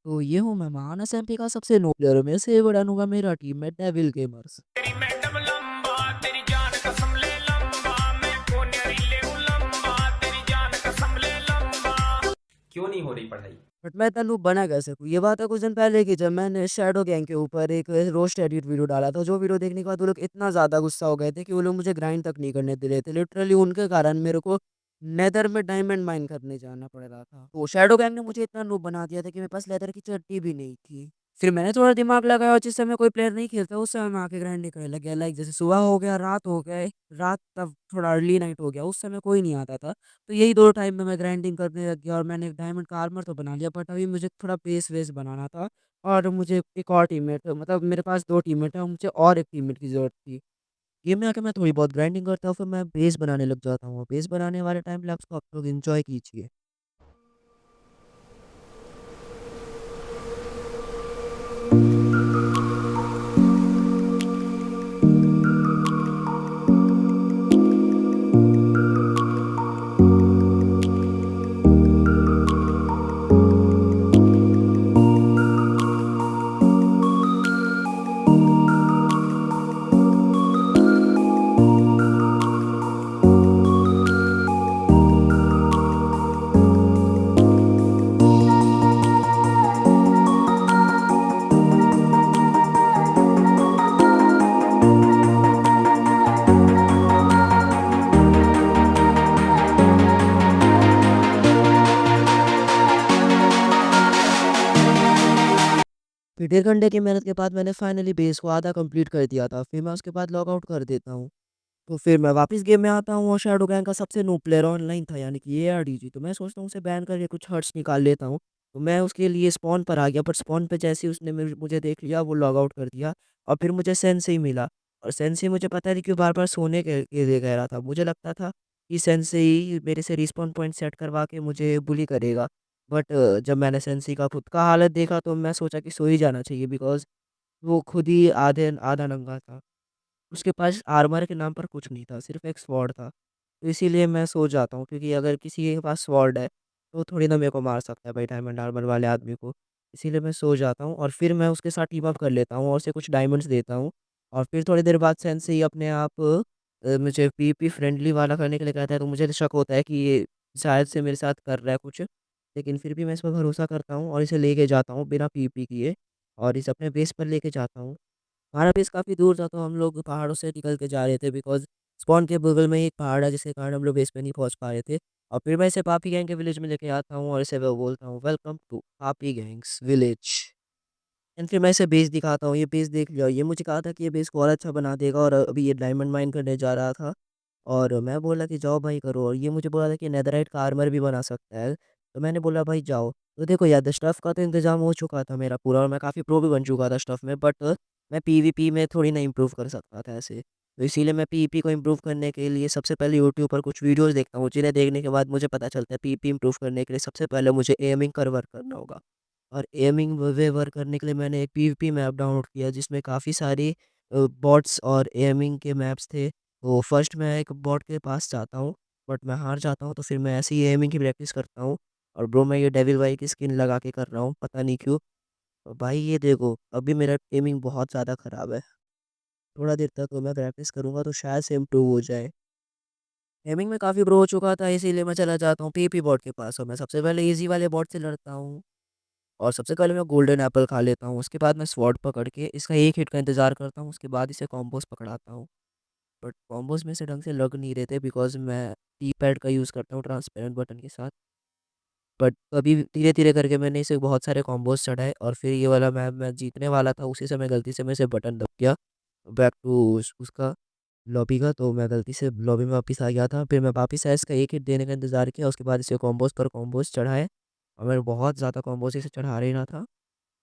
तो ये हूँ मैं महान एसएमपी का सबसे नो प्लेयर में से बड़ा होगा मेरा टीममेट डेविल गेमर्स। तेरी मैडम लंबा तेरी जान कसम ले लंबा मैं को न्यारी ले लंबा तेरी जान कसम ले लंबा। क्यों नहीं हो रही पढ़ाई? बट मैं इतना नूब बना कैसे हूँ? ये बात है कुछ दिन पहले की जब मैंने शैडो गैंग के ऊपर एक रोस्ट एडिट वीडियो डाला था, जो वीडियो देखने के बाद वो लोग इतना ज़्यादा गुस्सा हो गए थे कि वो लोग मुझे ग्राइंड तक नहीं करने दे रहे थे। लिटरली उनके कारण मेरे को नेदर में डायमंड माइन करने जाना पड़ रहा था। तो शैडो गैंग ने मुझे इतना नूब बना दिया था कि मेरे पास लेदर की चड्डी भी नहीं थी। फिर मैंने थोड़ा दिमाग लगाया और जिस समय कोई प्लेयर नहीं खेलता उस समय मैं आके ग्राइंडिंग करने लग गया। लाइक जैसे सुबह हो गया, रात हो गया, रात तब थोड़ा अर्ली नाइट हो गया, उस समय कोई नहीं आता था। तो यही 2 टाइम में मैं ग्राइंडिंग करने लग गया और मैंने एक डायमंड का आर्मर तो बना लिया, बट अभी मुझे थोड़ा बेस वेस बनाना था। और मुझे एक और टीममेट, मतलब मेरे पास 2 टीममेट हैं और मुझे और एक टीममेट की ज़रूरत थी। गेम में आके मैं थोड़ी बहुत ग्राइंडिंग करता हूँ, फिर मैं बेस बनाने लग जाता हूँ। बेस बनाने वाले टाइम लैप्स को आप लोग एन्जॉय कीजिए। फिर 1.5 घंटे की मेहनत के बाद मैंने फाइनली बेस को आधा कंप्लीट कर दिया था। फिर मैं उसके बाद लॉग आउट कर देता हूँ। तो फिर मैं वापस गेम में आता हूँ और शैडो गैंग का सबसे नूब प्लेयर ऑनलाइन था, यानी कि एआरडीजी। तो मैं सोचता हूँ उसे बैन करके कुछ हर्ट्स निकाल लेता हूँ। तो मैं उसके लिए स्पॉन पर आ गया, बट स्पॉन पे जैसे ही उसने मुझे देख लिया, वो लॉग आउट कर दिया। और फिर मुझे सेंसेई मिला। और सेंसेई मुझे पता नहीं क्यों बार बार सोने के लिए कह रहा था। मुझे लगता था कि सेंसेई मेरे से रिस्पॉन पॉइंट सेट करवा के मुझे बुली करेगा। बट जब मैंने सेंसेई का खुद का हालत देखा तो मैं सोचा कि सो ही जाना चाहिए, बिकॉज वो खुद ही आधे आधा नंगा था। उसके पास आर्मर के नाम पर कुछ नहीं था, सिर्फ़ एक स्वॉर्ड था। तो इसीलिए मैं सो जाता हूँ, क्योंकि अगर किसी के पास स्वॉर्ड है, तो थोड़ी ना मेरे को मार सकता है भाई डायमंड आर्मर वाले आदमी को। इसीलिए मैं सो जाता हूँ और फिर मैं उसके साथ टीम अप कर लेता हूँ और उसे कुछ डायमंड्स देता हूँ। और फिर थोड़ी देर बाद सेंस ही अपने आप मुझे पीवीपी फ्रेंडली वाला करने के लिए कहता है, तो मुझे शक होता है कि ये शायद से मेरे साथ कर रहा है कुछ। लेकिन फिर भी मैं इस पर भरोसा करता हूँ और इसे लेके जाता हूँ बिना पीवीपी किए और इसे अपने बेस पर लेके जाता हूँ। हमारा बेस काफ़ी दूर था, तो हम लोग पहाड़ों से निकल के जा रहे थे, बिकॉज़ स्पॉन के बगल में ही एक पहाड़ है, जिसके कारण हम लोग बेस पे नहीं पहुँच पा रहे थे। और फिर मैं इसे पापी गैंग के विलेज में लेके आता हूँ और इसे वो बोलता हूँ, वेलकम टू पापी गैंग्स विलेज। एंड फिर मैं इसे बेस दिखाता हूँ, ये बेस देख लिया। ये मुझे कहा था कि ये बेस को और अच्छा बना देगा और अभी ये डायमंड माइन करने जा रहा था। और मैं बोला कि जाओ भाई करो, और ये मुझे बोला था कि नेदरराइट का आर्मर भी बना सकता है। तो मैंने बोला भाई जाओ। तो देखो यार, स्टफ़ का तो इंतज़ाम हो चुका था मेरा पूरा और मैं काफ़ी प्रो भी बन चुका था स्टफ़ में, बट मैं पीवीपी में थोड़ी ना इम्प्रूव कर सकता था ऐसे। तो इसीलिए मैं पीवीपी को इम्प्रूव करने के लिए सबसे पहले यूट्यूब पर कुछ वीडियोज़ देखता हूँ, जिन्हें देखने के बाद मुझे पता चलता है पीवीपी इम्प्रूव करने के लिए सबसे पहले मुझे एमिंग कर वर्क करना होगा। और एमिंग वे वर्क करने के लिए मैंने एक पीवीपी मैप डाउनलोड किया, जिसमें काफ़ी सारी बॉट्स और एमिंग के मैप्स थे। तो फर्स्ट मैं एक बॉट के पास जाता हूँ, बट मैं हार जाता हूँ, तो फिर मैं ऐसे ही एमिंग की प्रैक्टिस करता हूँ। और ब्रो मैं ये डेविल भाई की स्किन लगा के कर रहा हूँ, पता नहीं क्यों। और भाई ये देखो, अभी मेरा एमिंग बहुत ज़्यादा ख़राब है। थोड़ा देर तक मैं प्रैक्टिस करूँगा तो शायद से इम्प्रूव हो जाए। एमिंग में काफ़ी प्रो हो चुका था, इसीलिए मैं चला जाता हूँ पीवीपी बॉट के पास और मैं सबसे पहले ईज़ी वाले बॉट से लड़ता हूँ। और सबसे पहले मैं गोल्डन एप्पल खा लेता हूँ, उसके बाद मैं स्वॉर्ड पकड़ के इसका एक हिट का इंतज़ार करता हूँ, उसके बाद इसे कॉम्बोज़ पकड़ाता हूँ। बट कॉम्बोज़ में से ढंग से लग नहीं रहे थे, बिकॉज़ मैं टी-पैड का यूज़ करता हूँ ट्रांसपेरेंट बटन के साथ। बट अभी धीरे-धीरे करके मैंने इसे बहुत सारे कॉम्बोज़ चढ़ाए और फिर ये वाला मैं जीतने वाला था, उसी समय गलती से मैं इसे बटन दब गया। बैक टू उसका लॉबी का, तो मैं गलती से लॉबी में वापस आ गया था। फिर मैं वापस आया, इसका एक हिट देने का इंतज़ार किया, उसके बाद इसे कॉम्बोज़ पर कॉम्बोज़ चढ़ाए और मैं बहुत ज़्यादा कॉम्बोज़ इसे चढ़ा ही रहा था।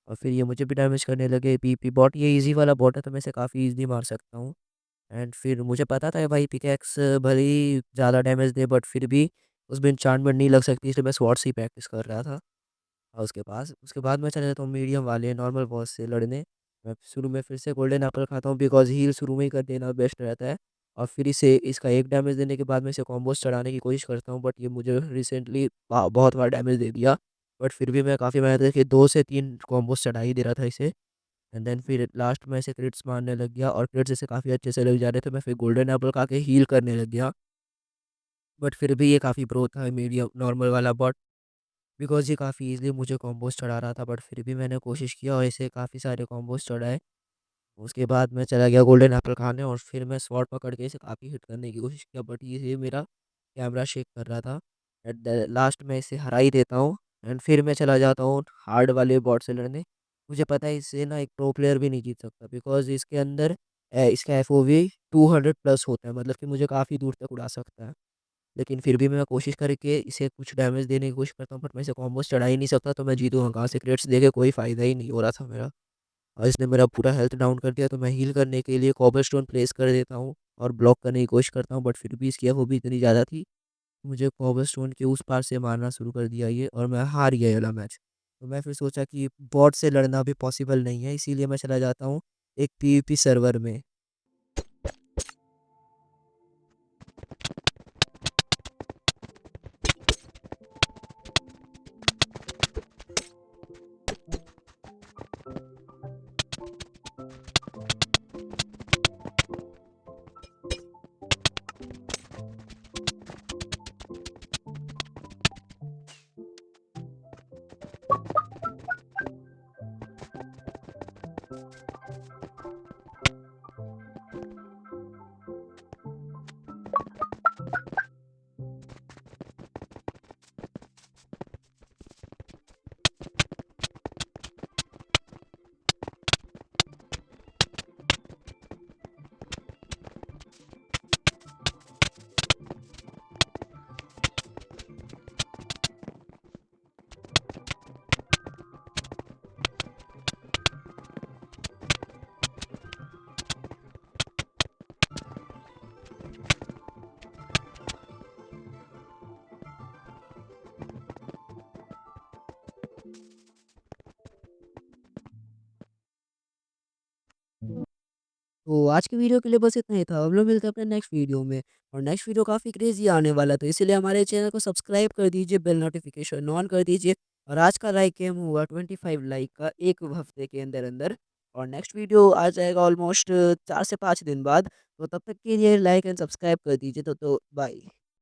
और फिर ये मुझे भी डैमेज करने लगे। पीपी बॉट ये ईज़ी वाला बॉट है, तो मैं इसे काफ़ी ईज़िली मार सकता हूँ। एंड फिर मुझे पता था भाई पिकैक्स भले ही ज़्यादा डैमेज दे, बट फिर भी उसमें एन्चांटमेंट नहीं लग सकती, इसलिए मैं स्वॉर्ड से ही प्रैक्टिस कर रहा था। और उसके बाद मैं चला जाता हूँ मीडियम वाले नॉर्मल बॉस से लड़ने। मैं शुरू में फिर से गोल्डन एप्पल खाता हूँ, बिकॉज़ हील शुरू में ही कर देना बेस्ट रहता है। और फिर इसे इसका एक डैमेज देने के बाद मैं इसे कॉम्बोज़ चढ़ाने की कोशिश करता हूँ, बट ये मुझे रिसेंटली बहुत बार डैमेज दे दिया। बट फिर भी मैं काफ़ी मेहनत करके 2 से 3 कॉम्बोज़ चढ़ा ही दे रहा था इसे। एंड देन फिर लास्ट में ऐसे क्रिट्स मारने लग गया और क्रिट्स ऐसे काफ़ी अच्छे से लग जा रहे थे। मैं फिर गोल्डन एप्पल खा के हील करने लग गया। बट फिर भी ये काफ़ी प्रो था मीडियम नॉर्मल वाला बॉट, बिकॉज़ ये काफ़ी ईज़िली मुझे कॉम्बोज़ चढ़ा रहा था। बट फिर भी मैंने कोशिश किया और इसे काफ़ी सारे कॉम्बोज़ चढ़ाए। उसके बाद मैं चला गया गोल्डन एप्पल खाने और फिर मैं स्वॉर्ड पकड़ के इसे काफ़ी हिट करने की कोशिश किया, बट ये मेरा कैमरा शेक कर रहा था। एट द लास्ट मैं इसे हरा ही देता हूँ एंड फिर मैं चला जाता हूँ हार्ड वाले बॉट से लड़ने। मुझे पता है इससे ना एक प्रो प्लेयर भी नहीं जीत सकता, बिकॉज़ इसके अंदर इसका एफओवी 200 प्लस होता है, मतलब कि मुझे काफ़ी दूर तक उड़ा सकता है। लेकिन फिर भी मैं कोशिश करके इसे कुछ डैमेज देने की कोशिश करता हूँ, बट मैं इसे कॉम्बोज़ चढ़ा ही नहीं सकता, तो मैं जीतूँगा कहाँ से? क्रेट्स देके कोई फ़ायदा ही नहीं हो रहा था मेरा। और इसने मेरा पूरा हेल्थ डाउन कर दिया, तो मैं हील करने के लिए कोबलस्टोन प्लेस कर देता हूँ और ब्लॉक करने की कोशिश करता हूँ, बट फिर भी इसकी एफओबी इतनी ज़्यादा थी, मुझे कोबलस्टोन के उस पार से मारना शुरू कर दिया ये और मैं हार गया ये वाला मैच। तो मैं फिर सोचा कि बॉट से लड़ना भी पॉसिबल नहीं है, इसीलिए मैं चला जाता हूँ एक पीवीपी सर्वर में। तो आज की वीडियो के लिए बस इतना ही था। हम लोग मिलते हैं अपने नेक्स्ट वीडियो में और नेक्स्ट वीडियो काफ़ी क्रेज़ी आने वाला है, तो इसीलिए हमारे चैनल को सब्सक्राइब कर दीजिए, बेल नोटिफ़िकेशन ऑन कर दीजिए और आज का लाइक एम हुआ 25 लाइक का 1 हफ्ते के अंदर-अंदर और नेक्स्ट वीडियो आ जाएगा ऑलमोस्ट 4 से 5 दिन बाद। तो तब तक के लिए लाइक एंड सब्सक्राइब कर दीजिए। तो बाय।